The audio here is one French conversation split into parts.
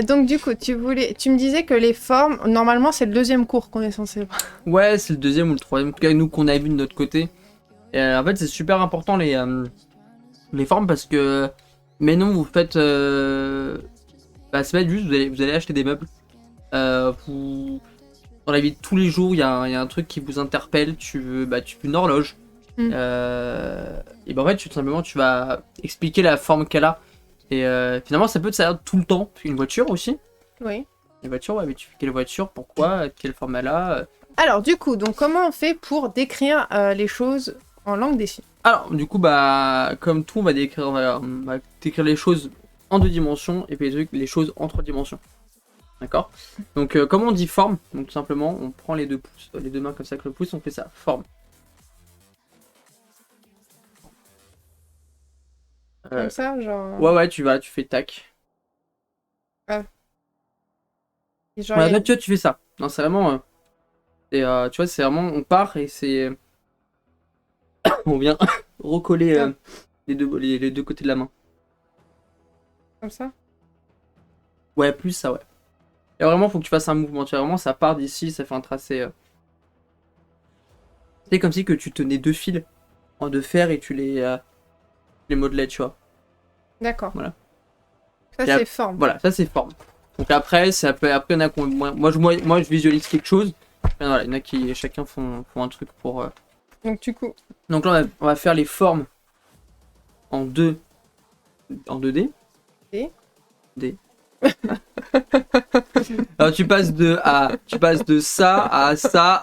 Donc du coup, tu me disais que les formes, normalement c'est le deuxième cours qu'on est censé voir. Ouais, c'est le deuxième ou le troisième, en tout cas nous qu'on a vu de notre côté. Et, en fait, c'est super important les formes parce que, mais non, vous faites, bah, c'est pas juste, vous allez acheter des meubles. Dans la vie de tous les jours, il y a un truc qui vous interpelle, tu veux une horloge. Mm. Et bah en fait, tout simplement, tu vas expliquer la forme qu'elle a. Et finalement, ça peut te servir tout le temps. Une voiture aussi. Oui. Une voiture, ouais, mais tu fais quelle voiture, pourquoi, quelle forme elle a. Alors du coup, donc comment on fait pour décrire les choses en langue des signes? Alors, du coup, bah, comme tout, on va décrire les choses en 2 dimensions et puis les choses en 3 dimensions. D'accord. Donc, comment on dit forme? Donc, tout simplement, on prend les deux pouces, les deux mains comme ça avec le pouce, on fait ça, forme. Comme ça, genre. Ouais, tu fais tac. Et genre, Voilà, là, tu vois, tu fais ça. Non, c'est vraiment. Tu vois, c'est vraiment. On part et c'est. On vient recoller les deux côtés de la main. comme ça. Ouais, plus ça, ouais. Et vraiment, faut que tu fasses un mouvement. Tu vois, vraiment, ça part d'ici, ça fait un tracé. C'est comme si que tu tenais deux fils de fer et tu les modelais, tu vois. D'accord. Voilà. Ça Et c'est forme. Voilà, ça c'est forme. Donc après, après, il y en a moi, je visualise quelque chose. Et voilà, il y en a qui chacun font un truc pour. Donc du coup. Donc là, on va faire les formes en 2D. D. D. Alors tu passes de ça à ça.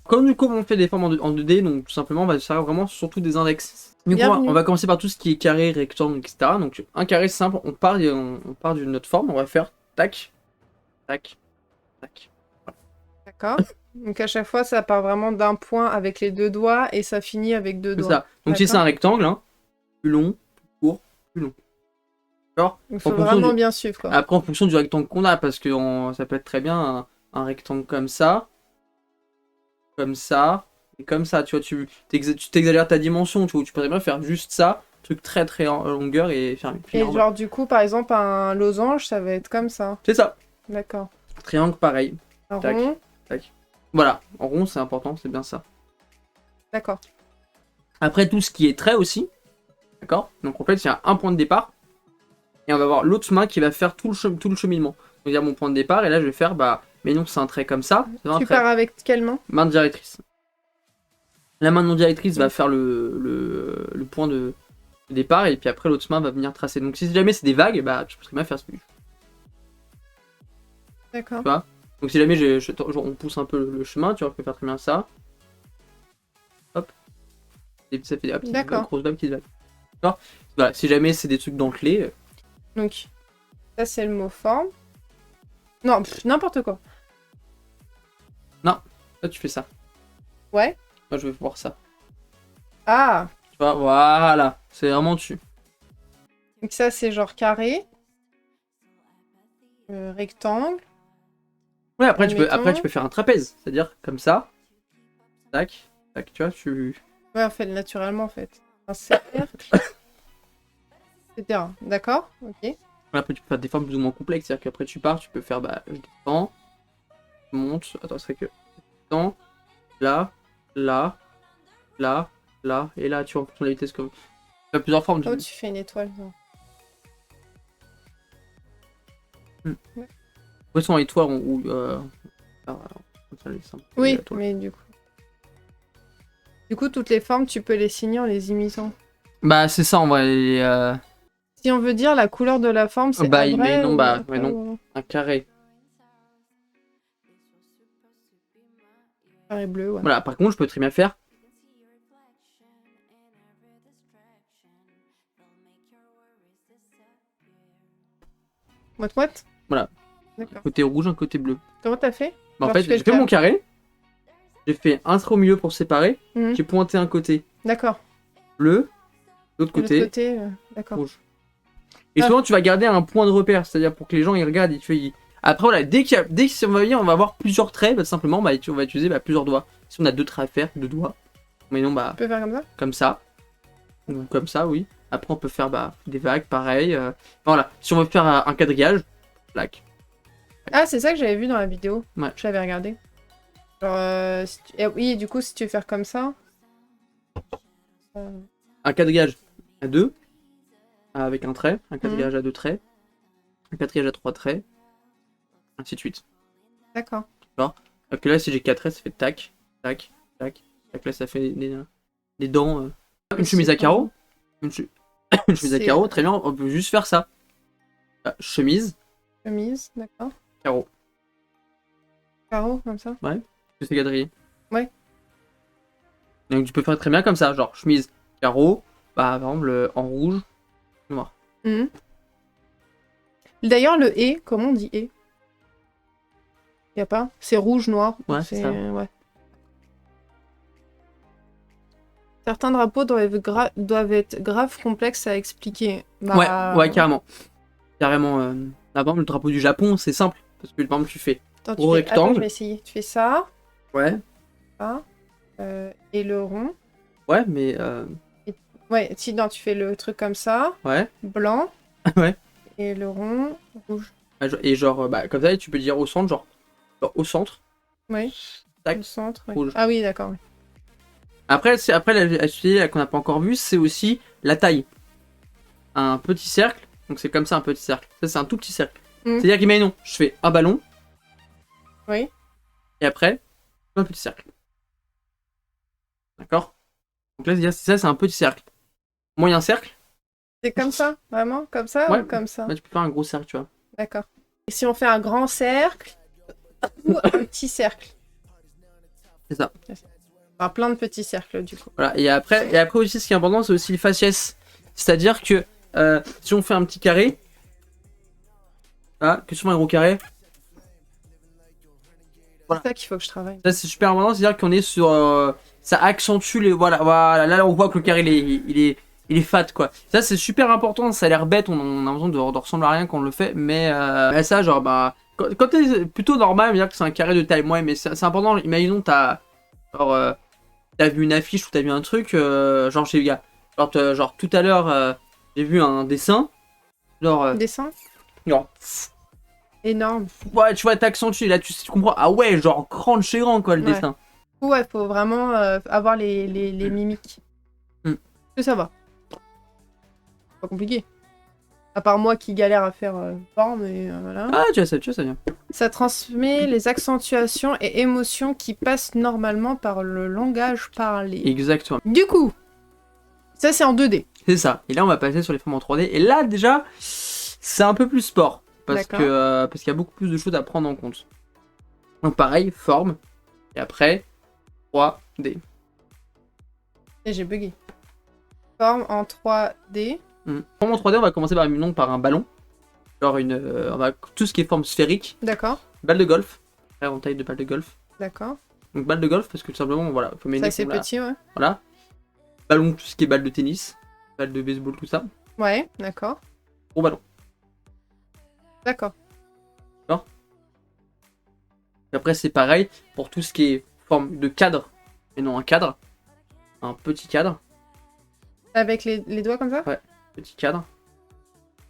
Comme du coup on fait des formes en 2D, donc tout simplement on va faire vraiment surtout des index. Du coup on va commencer par tout ce qui est carré, rectangle, etc. Donc un carré simple, on part d'une autre forme, on va faire tac, tac, tac. D'accord. Donc à chaque fois, ça part vraiment d'un point avec les deux doigts et ça finit avec deux doigts. Ça. Donc si c'est un rectangle, hein, plus long, plus court, plus long. D'accord. Il faut vraiment bien suivre quoi. Après en fonction du rectangle qu'on a, parce que ça peut être très bien un rectangle comme ça, et comme ça, tu vois, tu t'exagères ta dimension, tu vois, tu pourrais bien faire juste ça, truc très très en longueur et faire Et genre du coup, par exemple, un losange, ça va être comme ça. C'est ça. D'accord. Triangle, pareil. Un Tac, rond. tac. Voilà, en rond, c'est important, c'est bien ça. D'accord. Après, tout ce qui est trait aussi, d'accord. Donc en fait, il y a un point de départ, et on va avoir l'autre main qui va faire tout le cheminement. Donc il y a mon point de départ, et là, je vais faire, mais non, c'est un trait comme ça. Tu pars avec quelle main? Main directrice. La main non directrice va faire le point de départ, et puis après, l'autre main va venir tracer. Donc si jamais c'est des vagues, tu peux très bien faire ce que D'accord. tu vois. Donc si jamais on pousse un peu le chemin, tu vois, je peux faire très bien ça. Hop. Et ça fait des petites grosses vagues, petites vagues. D'accord. Voilà, si jamais c'est des trucs dentelés. Donc, ça c'est le mot forme. Non, n'importe quoi. Non, là tu fais ça. Ouais. Moi je vais voir ça. Ah. Tu vois, voilà. C'est vraiment dessus. Donc ça c'est genre carré. Rectangle. Ouais, après tu peux faire un trapèze. C'est-à-dire comme ça. Tac, tac, tu vois, Ouais, on fait naturellement en fait. Un cercle. Etc. D'accord. Ok. Après tu peux faire des formes plus ou moins complexes. C'est-à-dire qu'après tu pars, tu peux faire je descends. Je monte. Attends, c'est que. Descends. Là. Là. Là. Là. Et là, tu vois, en fonction de la vitesse comme. Tu as plusieurs formes. Oh, tu fais une étoile. Ouais, sans étoile ou. Oui, mais du coup. Du coup, toutes les formes, tu peux les signer en les imitant. Bah, c'est ça, on va les. Si on veut dire la couleur de la forme, c'est un vrai mais non, ou... non. Un carré. Carré bleu, ouais. Voilà, par contre, je peux très bien faire. Moite-moite. Voilà. D'accord. Un côté rouge, un côté bleu. Comment t'as fait? En fait, j'ai fait mon carré. J'ai fait un trait au milieu pour séparer. J'ai pointé un côté. D'accord. Bleu. L'autre côté. D'accord. Rouge. Et souvent, tu vas garder un point de repère. C'est-à-dire pour que les gens ils regardent. Après, voilà, dès qu'on va avoir plusieurs traits, tout simplement, on va utiliser plusieurs doigts. Si on a 2 traits à faire, 2 doigts. Mais non, Tu peux faire comme ça? Comme ça. Ou comme ça, oui. Après, on peut faire des vagues, pareil. Voilà. Si on veut faire un quadrillage, Plaque. Ah, c'est ça que j'avais vu dans la vidéo. Ouais. J'avais regardé. Genre, oui, du coup, si tu veux faire comme ça... Un quadrillage à 2, avec un trait. Un quadrillage à 2 traits. Un quadrillage à 3 traits. Ainsi de suite. D'accord. Donc là, si j'ai 4 traits, ça fait tac, tac, tac, tac. Là, ça fait des dents. Une chemise à carreaux. Une chemise à carreaux, très bien. On peut juste faire ça. Chemise. Chemise, d'accord. Carreaux. Carreau, comme ça. Ouais. Que c'est quadrillé. Ouais. Donc tu peux faire très bien comme ça, genre chemise, carreau, bah par exemple en rouge, noir. Mhm. D'ailleurs, le et, comment on dit et? Y a pas? C'est rouge, noir. Ouais, c'est ça. Ouais. Certains drapeaux doivent être grave complexes à expliquer. Bah... Ouais, carrément. Carrément. Par exemple, le drapeau du Japon, c'est simple. Parce que par exemple, tu fais Attends, gros rectangle. Attends, je vais essayer. Tu fais ça. Ouais. Ça. Et le rond. Ouais, mais. Ouais, si, non, tu fais le truc comme ça. Ouais. Blanc. Ouais. Et le rond, rouge. Et genre, bah, comme ça, tu peux dire au centre, genre au centre. Oui. Tac. Au centre. Ouais. Rouge. Ah oui, d'accord. Oui. Après, la suite qu'on n'a pas encore vue, c'est aussi la taille. Un petit cercle. Donc c'est comme ça, un petit cercle. Ça, c'est un tout petit cercle. C'est-à-dire qu'imaginons, je fais un ballon. Oui. Et après, un petit cercle. D'accord? Donc là, ça, c'est un petit cercle. Moyen cercle. C'est comme ça, vraiment? Comme ça Ouais. ou comme ça? Là, tu peux faire un gros cercle, tu vois. D'accord. Et si on fait un grand cercle ou un petit cercle? C'est ça. Enfin, plein de petits cercles, du coup. Voilà. Et après aussi, ce qui est important, c'est aussi le faciès. C'est-à-dire que si on fait un petit carré, là, que si on fait un gros carré, voilà. C'est ça qu'il faut que je travaille. Ça, c'est super important, c'est-à-dire qu'on est sur... ça accentue les... Voilà, là, on voit que le carré, il est fat, quoi. Ça, c'est super important, ça a l'air bête, on a l'impression de ressembler à rien quand on le fait, mais ça, genre, bah... Quand t'es plutôt normal, on va dire que c'est un carré de taille moyenne, mais c'est important, imaginons, t'as vu une affiche ou t'as vu un truc, genre, genre, tout à l'heure, j'ai vu un dessin, genre... Dessin? Genre... Énorme. Ouais, tu vois, t'accentues, là, tu comprends, ah ouais, genre, grand de chez grand, quoi, le dessin. Ouais, faut vraiment avoir les mimiques. Que ça va. Pas compliqué. À part moi qui galère à faire forme et voilà. Ah, tu vois ça vient. Ça transmet les accentuations et émotions qui passent normalement par le langage parlé. Exactement. Du coup, ça c'est en 2D. C'est ça. Et là, on va passer sur les formes en 3D. Et là, déjà, c'est un peu plus sport. Parce qu'il y a beaucoup plus de choses à prendre en compte. Donc pareil, forme. Et après, 3D. Et j'ai bugué. Forme en 3D. Forme en 3D, on va commencer par un ballon. Genre tout ce qui est forme sphérique. D'accord. Balle de golf. Après, en taille de balle de golf. D'accord. Donc balle de golf, parce que tout simplement, voilà. Faut ça c'est petit, ouais. Voilà. Ballon, tout ce qui est balle de tennis. Balle de baseball, tout ça. Ouais, d'accord. Gros ballon. D'accord. D'accord. Et après, c'est pareil pour tout ce qui est forme de cadre. Et non un cadre. Un petit cadre. Avec les doigts comme ça? Ouais. Petit cadre.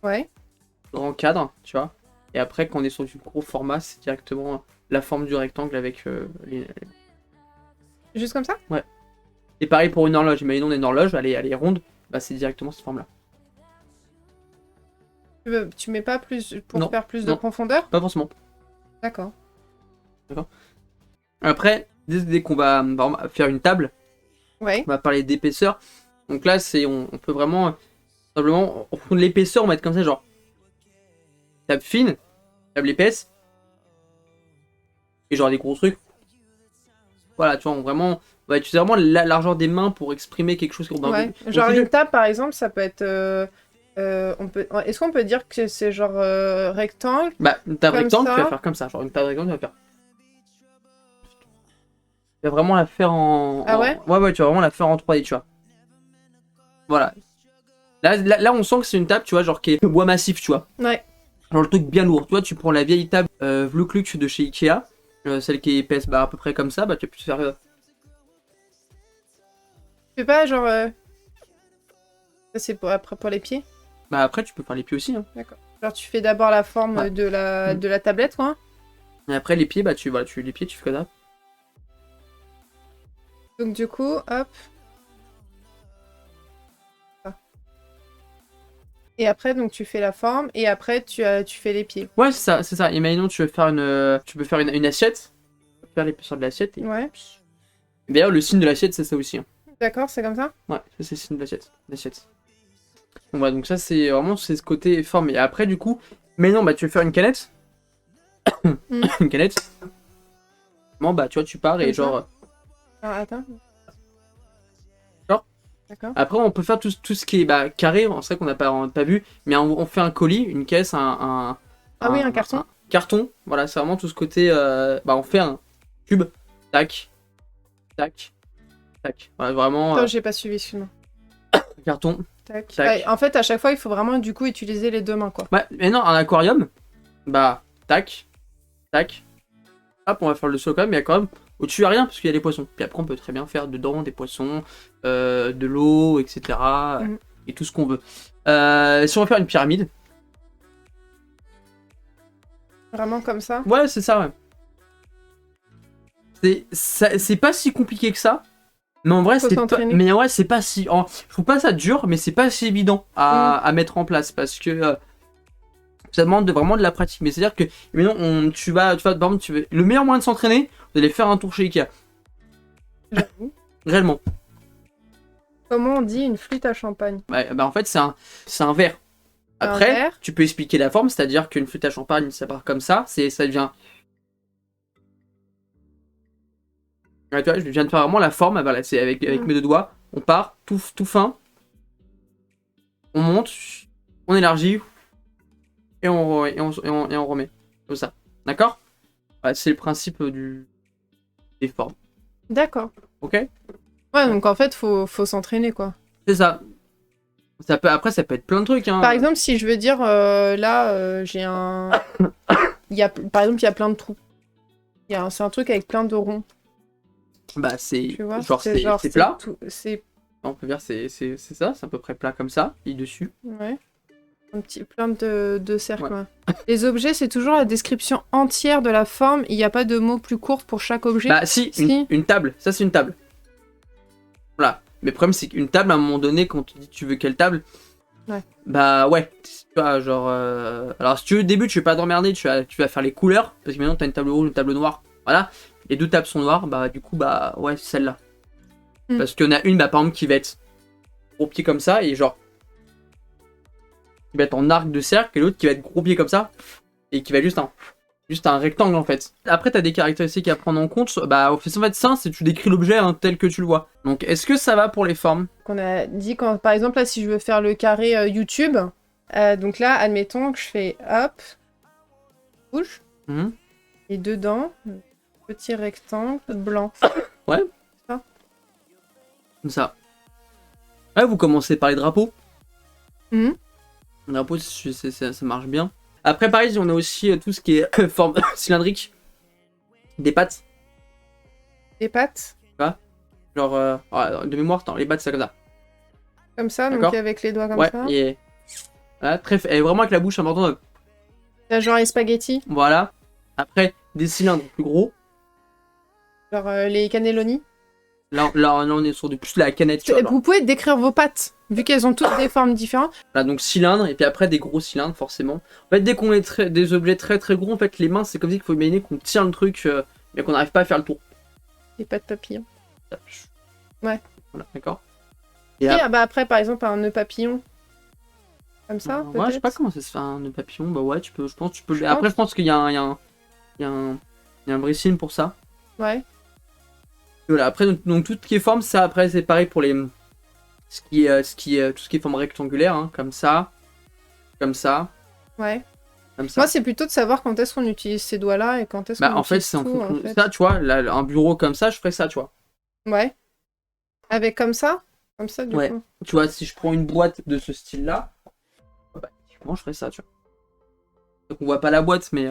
Ouais. Grand cadre, tu vois. Et après, quand on est sur du gros format, c'est directement la forme du rectangle avec les... Juste comme ça? Ouais. Et pareil pour une horloge. Imaginons une horloge, elle est ronde. Bah, c'est directement cette forme-là. Tu mets pas plus pour faire plus de profondeur? Pas forcément. D'accord. D'accord. Après, dès qu'on va faire une table, ouais. On va parler d'épaisseur. Donc là, on peut vraiment simplement, en fonction de l'épaisseur, on va être comme ça, genre table fine, table épaisse, et genre des gros trucs. Voilà, tu vois, on va utiliser vraiment la largeur des mains pour exprimer quelque chose. Ouais. Genre une table, par exemple, ça peut être... Est-ce qu'on peut dire que c'est genre rectangle? Bah, une table rectangle, tu vas faire comme ça. Genre une table rectangle, tu vas faire... Tu vas vraiment la faire en... Ah ouais? Ouais, tu vas vraiment la faire en 3D, tu vois. Voilà. Là, on sent que c'est une table, tu vois, genre qui est bois massif, tu vois. Ouais. Genre le truc bien lourd. Tu vois, tu prends la vieille table Vlukluc de chez Ikea, celle qui est épaisse, bah à peu près comme ça, bah tu vas plus faire... Tu fais pas genre... Ça c'est pour les pieds? Bah après, tu peux faire les pieds aussi, hein. D'accord. Genre, tu fais d'abord la forme Ouais. de la tablette, quoi. Et après, les pieds, bah, tu les pieds, tu fais comme ça. Donc, du coup, hop. Et après, donc, tu fais la forme. Et après, tu fais les pieds. Ouais, c'est ça. Imaginons, tu peux faire une assiette. Tu peux faire l'épaisseur de l'assiette. Et... Ouais. D'ailleurs, le signe de l'assiette, c'est ça aussi. Hein. D'accord, c'est comme ça? Ouais, ça, c'est le signe de l'assiette. Donc, voilà, donc ça, c'est vraiment ce côté forme. Et après, du coup, maintenant, bah, tu veux faire une canette. Une canette. Bon, bah, tu vois, tu pars et Comme genre. Ah, attends. Genre. D'accord. Après, on peut faire tout ce qui est carré. C'est vrai qu'on n'a pas vu. Mais on fait un colis, une caisse, un carton. Un carton. Voilà, c'est vraiment tout ce côté. On fait un cube. Tac. Tac. Tac. Voilà, vraiment. Attends, j'ai pas suivi, excuse-moi. Carton. Tac. Tac. Ouais, en fait, à chaque fois, il faut vraiment, du coup, utiliser les deux mains, quoi. Ouais, mais non, un aquarium. Bah, tac. Tac. Hop, on va faire le sol quand même. Mais il y a quand même. Au-dessus, il n'y a rien parce qu'il y a des poissons. Puis après, on peut très bien faire dedans des poissons, de l'eau, etc. Et tout ce qu'on veut. Si on veut faire une pyramide. Vraiment comme ça? Ouais, c'est ça, ouais. C'est pas si compliqué que ça. Mais en vrai, c'est pas si. Je trouve pas ça dur, mais c'est pas si évident à mettre en place parce que ça demande vraiment de la pratique. Mais c'est-à-dire que maintenant, tu vas, par exemple, le meilleur moyen de s'entraîner, vous allez faire un tour chez Ikea. J'avoue. Réellement. Comment on dit une flûte à champagne? En fait, c'est un verre. Après, tu peux expliquer la forme, c'est-à-dire qu'une flûte à champagne, ça part comme ça, ça devient. Ouais, tu vois, je viens de faire vraiment la forme, voilà, c'est avec mes deux doigts. On part, tout fin. On monte, on élargit, et on remet. Comme ça. D'accord? Ouais, c'est le principe des formes. D'accord. Ok? Ouais, donc en fait, faut s'entraîner, quoi. C'est ça. Après, ça peut être plein de trucs. Hein. Par exemple, si je veux dire, j'ai un... Par exemple, il y a plein de trous. C'est un truc avec plein de ronds. Bah, c'est Tu vois, c'est plat. C'est... On peut dire c'est ça, c'est à peu près plat comme ça, et dessus. Ouais. Plein de cercles. Ouais. Les objets, c'est toujours la description entière de la forme. Il n'y a pas de mots plus courts pour chaque objet. Bah si. Une table. Ça, c'est une table. Voilà. Mais le problème, c'est qu'une table, à un moment donné, quand tu dis tu veux quelle table, bah ouais. Tu vois, genre... Alors, si tu veux, au début, tu veux pas t'emmerder, tu vas faire les couleurs, parce que maintenant, t'as une table rouge, une table noire. Voilà. Les deux tables sont noires, bah du coup, bah ouais, c'est celle-là. Parce qu'il y en a une, par exemple, qui va être gros pied comme ça, et genre... qui va être en arc de cercle, et l'autre qui va être gros pied comme ça, et qui va être juste un rectangle en fait. Après, t'as des caractéristiques à prendre en compte. Bah, en fait, ça, c'est tu décris l'objet tel que tu le vois. Donc, est-ce que ça va pour les formes? On a dit par exemple, là, si je veux faire le carré YouTube, donc là, admettons que je fais hop, bouge, et dedans, petit rectangle blanc. Ouais. Ça. Comme ça. Ouais, vous commencez par les drapeaux. Le drapeau, ça marche bien. Après, pareil, on a aussi tout ce qui est forme cylindrique. Des pattes. Des pattes. Voilà. Genre, de mémoire, les pattes, c'est comme ça. Comme ça, donc avec les doigts comme ça. Et voilà, et vraiment avec la bouche importante. Genre les spaghettis. Voilà. Après, des cylindres plus gros. Genre les cannelloni. Là, on est sur plus la canette. Vous pouvez décrire vos pattes, vu qu'elles ont toutes des formes différentes. Là, donc cylindre, et puis après des gros cylindres, forcément. En fait, dès qu'on est des objets très très gros, en fait, les mains, c'est comme ça qu'il faut imaginer qu'on tient le truc, mais qu'on n'arrive pas à faire le tour. Des pattes papillons. Ouais. Voilà, d'accord. Et après, par exemple, un nœud papillon. Comme ça, ouais, je sais pas comment ça se fait un nœud papillon. Bah ouais, je pense tu peux. Après, je pense qu'il y a un vrai signe pour ça. Ouais. Voilà, après, donc tout ce qui est forme, ça, après, c'est pareil pour les... tout ce qui est forme rectangulaire, hein, comme ça. Ouais. Comme ça. Moi, c'est plutôt de savoir quand est-ce qu'on utilise ces doigts-là et quand est-ce qu'on en fait, utilise c'est en fonction en fait. ça, tu vois, là, un bureau comme ça, je ferais ça, tu vois. Ouais. Avec comme ça, du coup. Tu vois, si je prends une boîte de ce style-là, bah, je ferais ça, tu vois. Donc, on voit pas la boîte, mais...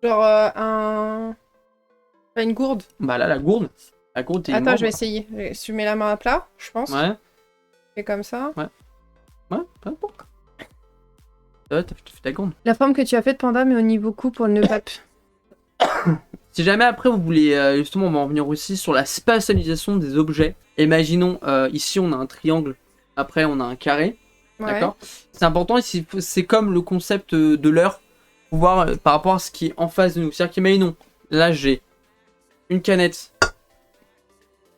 Genre une gourde. Bah là, la gourde. T'es Attends, je vais essayer. Tu mets la main à plat, je pense. Ouais. Et comme ça. Ouais, pas bon. Ouais, t'as fait ta grande. La forme que tu as faite, Panda, mais au niveau coup pour le nœud pape. Si jamais après vous voulez, justement, on va en venir aussi sur la spatialisation des objets. Imaginons, ici on a un triangle, après on a un carré. Ouais. D'accord. C'est important, c'est comme le concept de l'heure, pouvoir par rapport à ce qui est en face de nous. C'est-à-dire qu'imaginons, là j'ai une canette,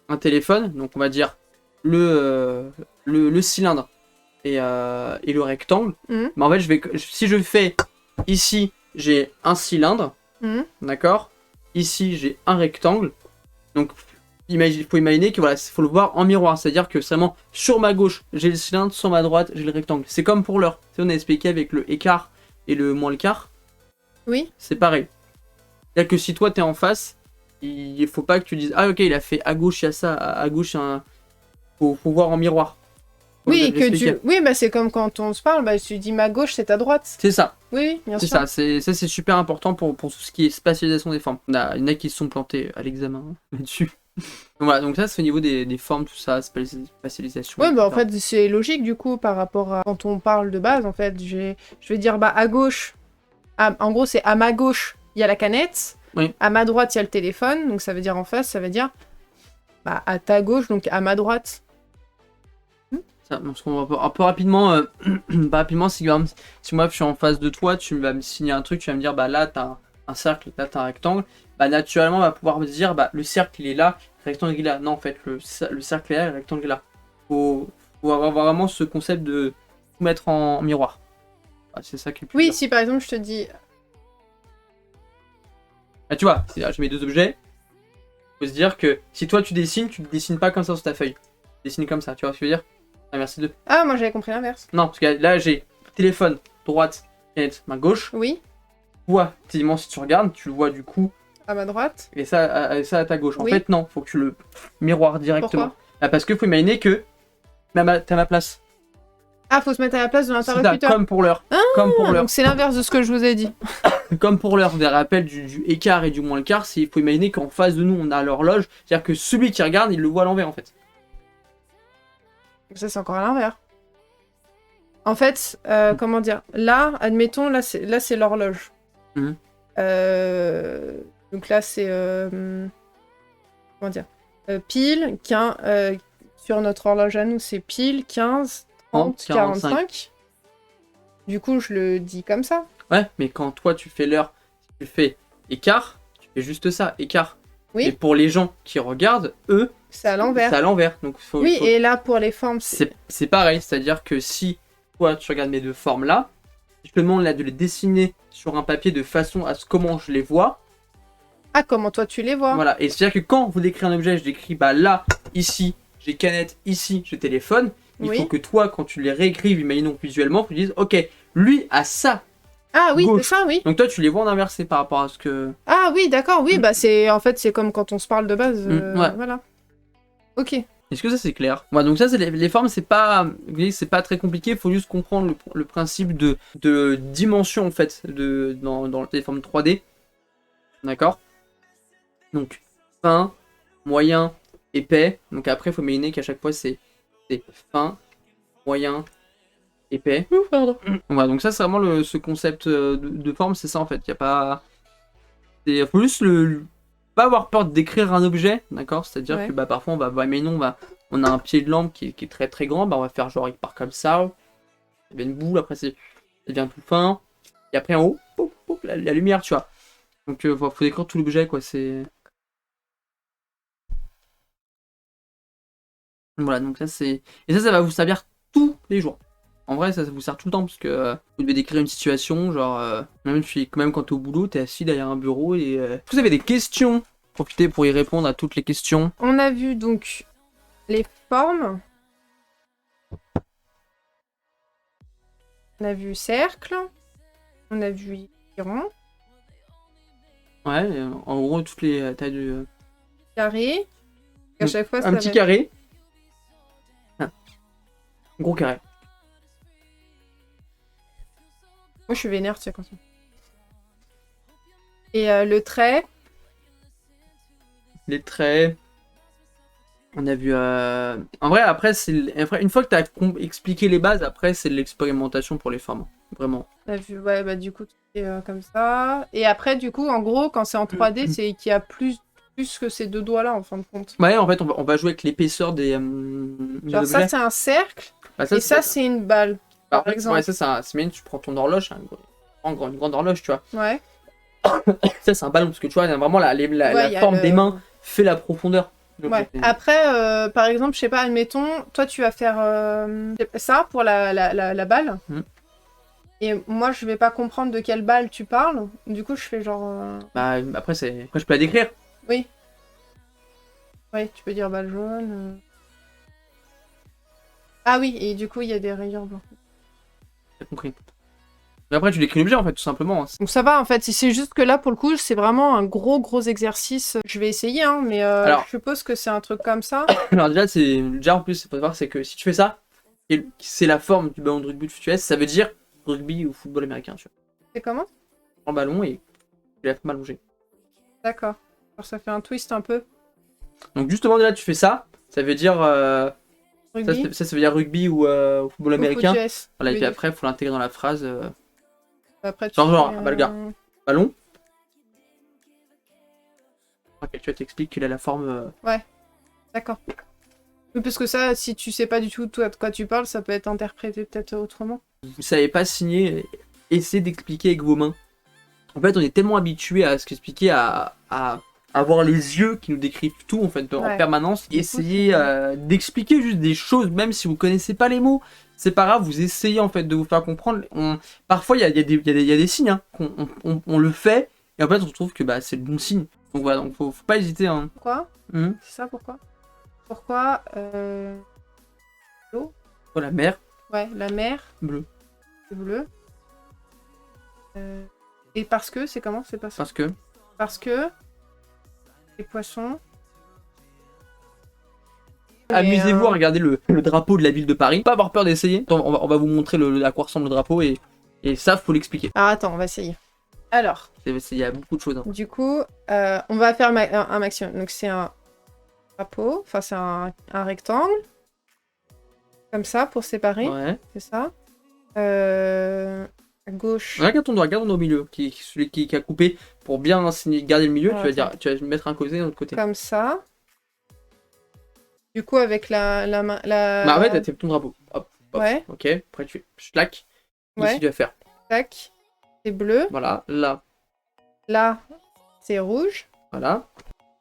un téléphone, donc on va dire le cylindre et le rectangle. Mhm. Mais en fait, si je fais ici, j'ai un cylindre, d'accord. Ici, j'ai un rectangle. Donc, il faut imaginer que voilà, faut le voir en miroir. C'est-à-dire que vraiment, sur ma gauche, j'ai le cylindre, sur ma droite, j'ai le rectangle. C'est comme pour l'heure. On a expliqué avec le écart et le moins le quart. Oui. C'est pareil. C'est-à-dire que si toi, t'es en face, il faut pas que tu dises « Ah, ok, il a fait à gauche, il y a ça, à gauche, il y a un... » Faut voir en miroir. Oui, bah, c'est comme quand on se parle, bah, tu dis ma gauche, c'est ta droite. C'est ça. Oui, bien sûr. C'est ça, c'est super important pour tout ce qui est spatialisation des formes. Il y en a qui se sont plantés à l'examen là-dessus. Voilà, donc ça c'est au niveau des formes, tout ça, spatialisation. Oui, bah en fait c'est logique du coup par rapport à quand on parle de base, en fait. Je vais dire bah à gauche, en gros c'est à ma gauche, il y a la canette, oui. À ma droite il y a le téléphone, donc ça veut dire en face, ça veut dire bah à ta gauche, donc à ma droite. Ça, parce qu'on va un peu rapidement, pas rapidement, si moi je suis en face de toi, tu vas me signer un truc, tu vas me dire bah là t'as un cercle, là t'as un rectangle, bah naturellement on va pouvoir me dire bah le cercle il est là, le rectangle il est là. Non en fait le cercle est là, le rectangle est là. Faut avoir vraiment ce concept de tout mettre en miroir. Ah, c'est ça qui est le plus Oui, dur. si par exemple je te dis... Ah, tu vois, je mets deux objets, faut se dire que si toi tu dessines pas comme ça sur ta feuille. Tu dessines comme ça, tu vois ce que je veux dire? Ah, merci de... Ah, moi j'avais compris l'inverse. Non, parce que là j'ai téléphone, droite, canette, main gauche. Oui. Toi, effectivement, si tu regardes, tu le vois du coup. À ma droite. Et ça à ta gauche. En Oui. fait, non, faut que tu le miroires directement. Pourquoi? Bah, parce que faut imaginer que t'as ma place. Ah, faut se mettre à la place de l'interlocuteur. Comme pour l'heure. Ah, comme pour l'heure. donc c'est l'inverse de ce que je vous ai dit. Comme pour l'heure, des rappels du écart et du moins le quart, il faut imaginer qu'en face de nous, on a l'horloge. C'est-à-dire que celui qui regarde, il le voit à l'envers en fait. Ça, c'est encore à l'inverse. En fait, comment dire, là, admettons, là c'est l'horloge. Mhm. Donc là, c'est... comment dire, pile, sur notre horloge à nous, c'est pile, 15, 30, 45. Du coup, je le dis comme ça. Ouais, mais quand toi, tu fais l'heure, tu fais écart, tu fais juste ça, écart. Oui. Et pour les gens qui regardent, eux, c'est à l'envers. C'est à l'envers. Donc oui, et là, pour les formes, c'est pareil. C'est-à-dire que si toi, tu regardes mes deux formes-là, je te demande là de les dessiner sur un papier de façon à ce comment je les vois. Ah, comment toi, tu les vois. Voilà. Et c'est-à-dire que quand vous décrivez un objet, je décris, bah là, ici, j'ai canette, ici, j'ai téléphone. Il faut que toi, quand tu les réécrives, imaginons visuellement, tu dises, ok, lui a ça. Ah oui, c'est ça, oui. Donc toi, tu les vois en inversé par rapport à ce que... Ah oui, d'accord, oui, bah c'est en fait, c'est comme quand on se parle de base, ouais. Voilà. Ok. Est-ce que ça, c'est clair? Ouais, donc ça, c'est les formes, c'est pas très compliqué, il faut juste comprendre le principe de dimension, en fait, dans les formes 3D. D'accord? Donc, fin, moyen, épais. Donc après, il faut imaginer qu'à chaque fois, c'est fin, moyen, épais. Pardon. Voilà, donc ça c'est vraiment ce concept de forme, c'est ça en fait. Il y a pas... Il faut juste pas avoir peur de décrire un objet, d'accord? C'est-à-dire que bah, parfois on a un pied de lampe qui est très très grand, bah, on va faire genre il part comme ça, il y a une boule, après ça devient tout fin, et après en haut, pop, pop, la lumière, tu vois. Donc faut décrire tout l'objet, quoi, c'est... Voilà, donc ça c'est... Et ça va vous servir tous les jours. En vrai, ça vous sert tout le temps parce que vous devez décrire une situation, genre même quand t'es au boulot, t'es assis derrière un bureau et vous avez des questions. Profitez pour y répondre à toutes les questions. On a vu donc les formes. On a vu cercle. On a vu rond. Ouais, en gros toutes les tailles de carré. À chaque fois, un petit carré. Ah. Gros carré. Moi, je suis vénère, tu sais, comme ça. Et le trait. Les traits. On a vu... En vrai, après, une fois que tu as expliqué les bases, après, c'est de l'expérimentation pour les formes. Vraiment. T'as vu, ouais, bah du coup, c'est comme ça. Et après, du coup, en gros, quand c'est en 3D, c'est qu'il y a plus que ces deux doigts-là, en fin de compte. Ouais, en fait, on va jouer avec l'épaisseur des Genre ça, objets. c'est un cercle, Bah, et ça, c'est une balle, par exemple. Ouais, ça, c'est bien, tu prends ton horloge, une grande horloge, tu vois. Ouais. Ça, c'est un ballon, parce que tu vois, vraiment, la Ouais, forme des mains fait la profondeur. Ouais. Après, par exemple, je sais pas, admettons, toi, tu vas faire ça pour la balle. Et moi, je vais pas comprendre de quelle balle tu parles. Du coup, je fais genre... Bah, après, je peux la décrire. Oui. Oui, tu peux dire balle jaune. Ah oui, et du coup, il y a des rayures blancs. T'as compris. Mais après, tu décris l'objet, en fait, tout simplement. Donc ça va, en fait. C'est juste que là, pour le coup, c'est vraiment un gros exercice. Je vais essayer, hein, mais alors, je suppose que c'est un truc comme ça. Alors déjà, en plus, il faut savoir, c'est que si tu fais ça, c'est la forme du ballon de rugby de FUTUS, ça veut dire rugby ou football américain, tu vois. C'est comment? En ballon et tu la forme allongée. D'accord. Alors ça fait un twist un peu. Donc justement, déjà, tu fais ça, ça veut dire... Rugby. Ça veut dire rugby ou football américain. Voilà, et puis après, il faut l'intégrer dans la phrase. Après, tu genre, bah, le gars, ballon. Ok, tu vois, t'expliques qu'il a la forme. Ouais, d'accord. Oui, parce que ça, si tu sais pas du tout de quoi tu parles, ça peut être interprété peut-être autrement. Vous savez pas signer, essayez d'expliquer avec vos mains. En fait, on est tellement habitué à ce qu'expliquer, à avoir les yeux qui nous décrivent tout en fait en permanence. Essayez d'expliquer juste des choses, même si vous connaissez pas les mots. C'est pas grave, vous essayez en fait de vous faire comprendre. Parfois, il y a des signes, hein, on le fait, et en fait, on trouve que bah, c'est le bon signe. Donc voilà, donc faut pas hésiter. Hein. Pourquoi C'est ça, pourquoi Pourquoi l'eau Oh, la mer. Ouais, la mer. Bleu. C'est bleu. Et parce que, c'est comment? C'est parce que Parce que les poissons. Amusez-vous à regarder le drapeau de la ville de Paris. Pas avoir peur d'essayer. On va vous montrer à quoi ressemble le drapeau et ça, faut l'expliquer. Alors attends, on va essayer. Alors. Il y a beaucoup de choses. Hein. Du coup, on va faire un maximum. Donc c'est un drapeau, enfin c'est un rectangle. Comme ça, pour séparer. Ouais. C'est ça. À gauche. Regarde ton doigt au milieu, celui qui a coupé pour bien garder le milieu. Tu vas mettre un côté et l'autre côté. Comme ça. Du coup, avec la main. Bah, ouais, t'as fait ton drapeau. Hop, hop. Ouais. Ok, après tu fais schlack. Ouais. Ici, tu vas faire. Tac. C'est bleu. Voilà, là. Là, c'est rouge. Voilà.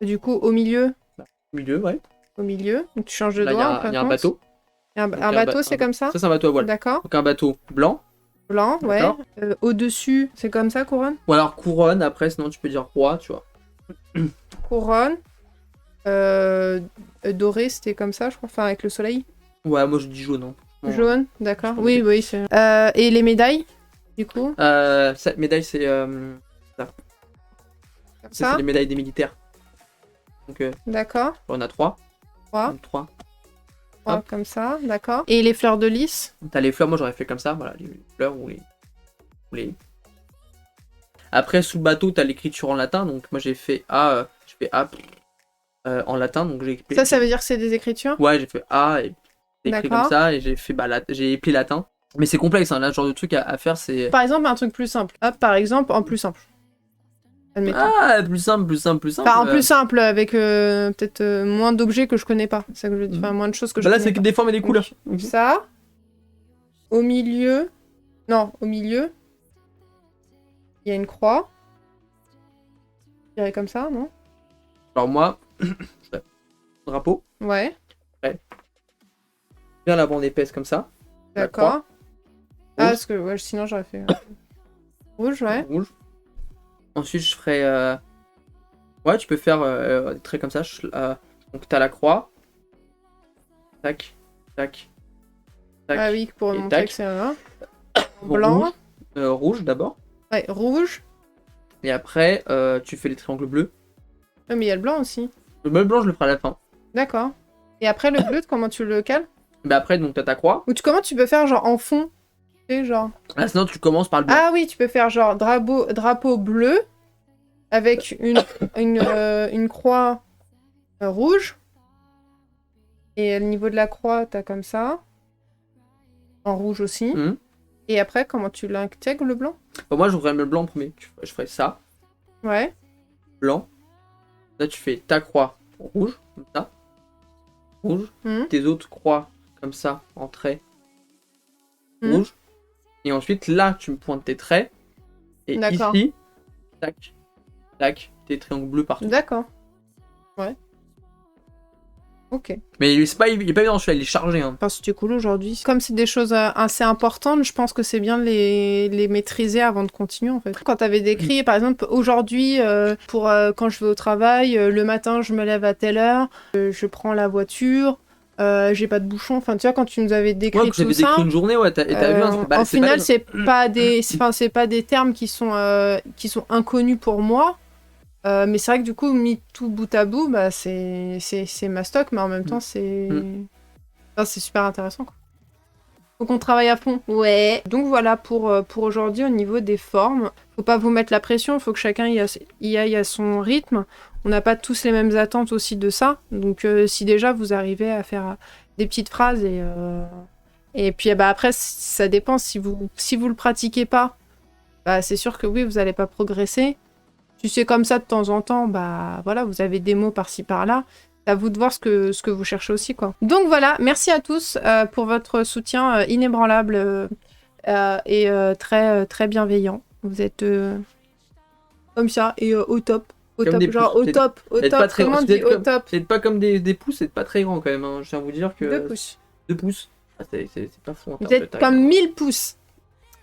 Du coup, au milieu. Au milieu, ouais. Au milieu. Donc tu changes de là, doigt. Il y a un bateau. Un bateau, c'est comme ça? Ça, c'est un bateau à voile. D'accord. Donc un bateau blanc. Blanc, ouais. Au-dessus, c'est comme ça, couronne? Ou alors couronne, après, sinon tu peux dire roi, tu vois. Couronne. Doré, c'était comme ça, je crois. Enfin, avec le soleil. Ouais, moi je dis jaune. Hein. Jaune, d'accord. Oui, oui. Et les médailles, du coup? Cette médaille, c'est ça. Comme ça, c'est les médailles des militaires. Donc, d'accord. On a 3. 3. 3. Comme ça, d'accord. Et les fleurs de lys? T'as les fleurs, moi j'aurais fait comme ça, voilà, les fleurs ou les... Après, sous le bateau, t'as l'écriture en latin, donc moi j'ai fait A, je fais A en latin, donc j'ai... Ça veut dire que c'est des écritures? Ouais, j'ai fait A et écrit comme ça, et j'ai fait, j'ai écrit latin. Mais c'est complexe, hein, là, ce genre de truc à faire, c'est... Par exemple, un truc plus simple. Hop, par exemple, en plus simple. Admettons. Ah, plus simple. Enfin, en plus simple, avec peut-être moins d'objets que je connais pas. C'est ça que je veux dire. Enfin, moins de choses que je connais pas. Là, c'est des formes et des couleurs. Donc, ça. Au milieu. Non, au milieu. Il y a une croix. Je dirais comme ça, non? Alors moi, drapeau. Ouais. Bien la bande épaisse comme ça. D'accord. Ah, parce que ouais, sinon j'aurais fait rouge, ouais. Rouge. Ensuite, je ferai... Ouais, tu peux faire des traits comme ça. Donc, t'as la croix. Tac, tac, tac. Ah oui, pour montrer tac. que c'est un blanc. Rouge d'abord. Ouais, rouge. Et après, tu fais les triangles bleus. Ouais, mais il y a le blanc aussi. Le blanc, je le ferai à la fin. D'accord. Et après, le bleu, comment tu le cales? Bah après, donc, t'as ta croix. Ou comment tu peux faire genre en fond? Tu sais, genre... Ah, sinon, tu commences par le blanc. Ah oui, tu peux faire genre drapeau bleu avec une croix rouge. Et au niveau de la croix, t'as comme ça. En rouge aussi. Et après, comment tu l'intègres, le blanc? Bah, moi, j'ouvrais le blanc en premier. Je ferais ça, Ouais. blanc. Là, tu fais ta croix rouge, comme ça. Rouge. Tes autres croix, comme ça, en trait. Rouge. Et ensuite, là, tu me pointes tes traits. Et ici, tac, tac, tes triangles bleus partout. D'accord. Ouais. Ok. Mais il est pas évident celui-là, il est chargé. Hein. Enfin, c'était cool aujourd'hui. Comme c'est des choses assez importantes, je pense que c'est bien de les maîtriser avant de continuer en fait. Quand t'avais décrit, par exemple, aujourd'hui, pour quand je vais au travail, le matin je me lève à telle heure, je prends la voiture, j'ai pas de bouchon. Enfin, tu vois, quand tu nous avais décrit tout ça. Décrit une journée, ouais, t'as vu en final, c'est pas des termes qui sont inconnus pour moi. Mais c'est vrai que du coup, mis tout bout à bout, bah, c'est mastoc, mais en même temps, c'est super intéressant. Quoi. Faut qu'on travaille à fond. Ouais. Donc voilà pour aujourd'hui au niveau des formes. Faut pas vous mettre la pression, faut que chacun y aille à son rythme. On n'a pas tous les mêmes attentes aussi de ça. Donc si déjà vous arrivez à faire des petites phrases et puis bah, après, ça dépend. Si vous le pratiquez pas, bah, c'est sûr que oui, vous allez pas progresser. Si c'est comme ça de temps en temps, bah voilà, vous avez des mots par-ci par-là. C'est à vous de voir ce que vous cherchez aussi, quoi. Donc voilà, merci à tous pour votre soutien inébranlable et très, très bienveillant. Vous êtes comme ça et au top. Au top, genre au top, au top. Comment on dit au top? C'est pas comme des pouces, c'est pas très grand quand même. Hein. Je tiens à vous dire que... 2 pouces. 2 pouces. Ah, c'est pas fou. Vous êtes comme 1000 pouces.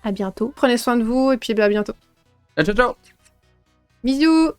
À bientôt. Prenez soin de vous et puis à bientôt. Ciao, ciao. Bisous.